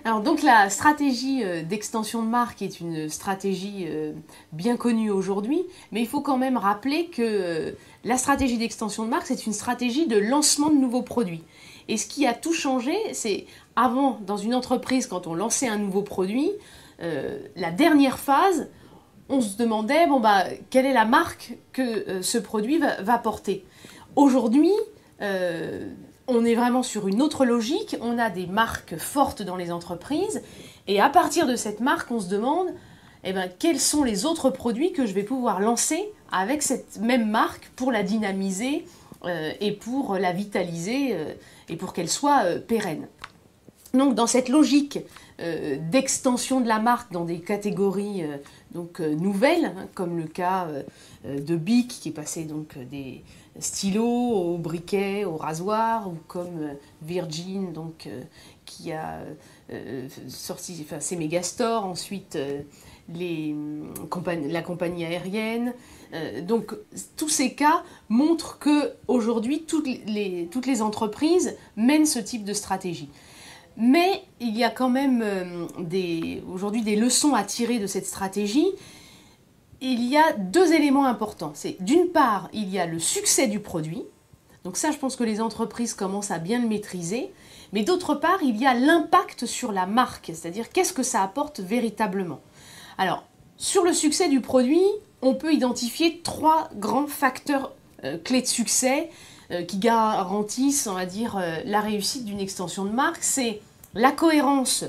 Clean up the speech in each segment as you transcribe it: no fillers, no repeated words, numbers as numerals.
Alors donc la stratégie d'extension de marque est une stratégie bien connue aujourd'hui, mais il faut quand même rappeler que la stratégie d'extension de marque, c'est une stratégie de lancement de nouveaux produits. Et ce qui a tout changé, c'est avant, dans une entreprise, quand on lançait un nouveau produit, la dernière phase, on se demandait, bon bah, quelle est la marque que ce produit va porter. Aujourd'hui, on est vraiment sur une autre logique, on a des marques fortes dans les entreprises, et à partir de cette marque, on se demande eh ben, quels sont les autres produits que je vais pouvoir lancer avec cette même marque pour la dynamiser et pour la vitaliser et pour qu'elle soit pérenne. Donc dans cette logique d'extension de la marque dans des catégories nouvelles, hein, comme le cas de Bic qui est passé donc des stylos au briquet, au rasoir, ou comme Virgin donc, qui a sorti ses Megastore, ensuite la compagnie aérienne. Donc tous ces cas montrent qu'aujourd'hui toutes les entreprises mènent ce type de stratégie. Mais il y a quand même aujourd'hui des leçons à tirer de cette stratégie. Il y a deux éléments importants. C'est d'une part, il y a le succès du produit. Donc ça, je pense que les entreprises commencent à bien le maîtriser. Mais d'autre part, il y a l'impact sur la marque, c'est-à-dire qu'est-ce que ça apporte véritablement. Alors, sur le succès du produit, on peut identifier trois grands facteurs clés de succès qui garantissent, on va dire, la réussite d'une extension de marque. C'est la cohérence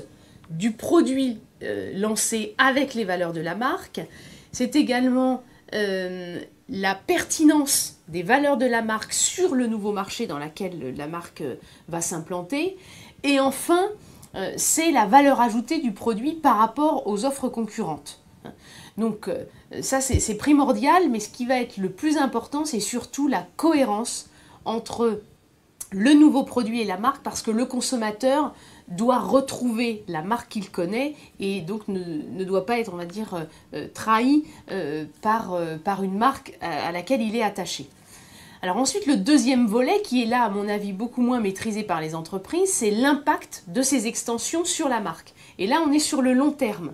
du produit lancé avec les valeurs de la marque. C'est également la pertinence des valeurs de la marque sur le nouveau marché dans lequel la marque va s'implanter. Et enfin, c'est la valeur ajoutée du produit par rapport aux offres concurrentes. Donc ça, c'est primordial, mais ce qui va être le plus important, c'est surtout la cohérence entre le nouveau produit et la marque, parce que le consommateur doit retrouver la marque qu'il connaît et donc ne doit pas être, on va dire, trahi par une marque à laquelle il est attaché. Alors ensuite, le deuxième volet, qui est là, à mon avis, beaucoup moins maîtrisé par les entreprises, c'est l'impact de ces extensions sur la marque. Et là, on est sur le long terme.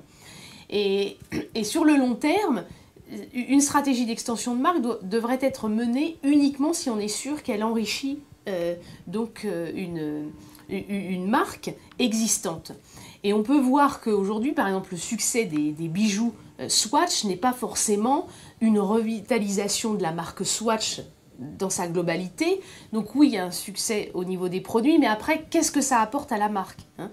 Et sur le long terme, une stratégie d'extension de marque devrait être menée uniquement si on est sûr qu'elle enrichit une marque existante. Et on peut voir qu'aujourd'hui, par exemple, le succès des bijoux Swatch n'est pas forcément une revitalisation de la marque Swatch dans sa globalité. Donc oui, il y a un succès au niveau des produits, mais après, qu'est-ce que ça apporte à la marque, hein ?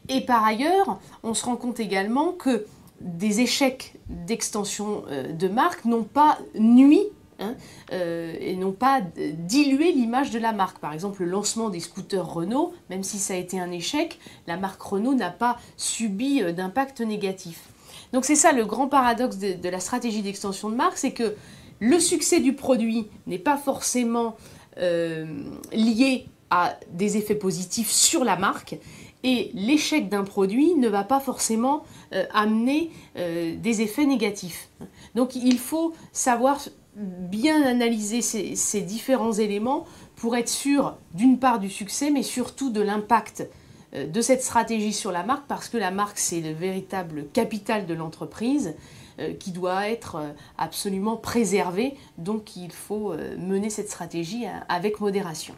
Et par ailleurs, on se rend compte également que des échecs d'extension de marque n'ont pas nui et n'ont pas dilué l'image de la marque. Par exemple, le lancement des scooters Renault, même si ça a été un échec, la marque Renault n'a pas subi d'impact négatif. Donc c'est ça le grand paradoxe de la stratégie d'extension de marque, c'est que le succès du produit n'est pas forcément lié à des effets positifs sur la marque, et l'échec d'un produit ne va pas forcément amener des effets négatifs. Donc il faut savoir bien analyser ces différents éléments pour être sûr d'une part du succès, mais surtout de l'impact de cette stratégie sur la marque, parce que la marque, c'est le véritable capital de l'entreprise qui doit être absolument préservé. Donc il faut mener cette stratégie avec modération.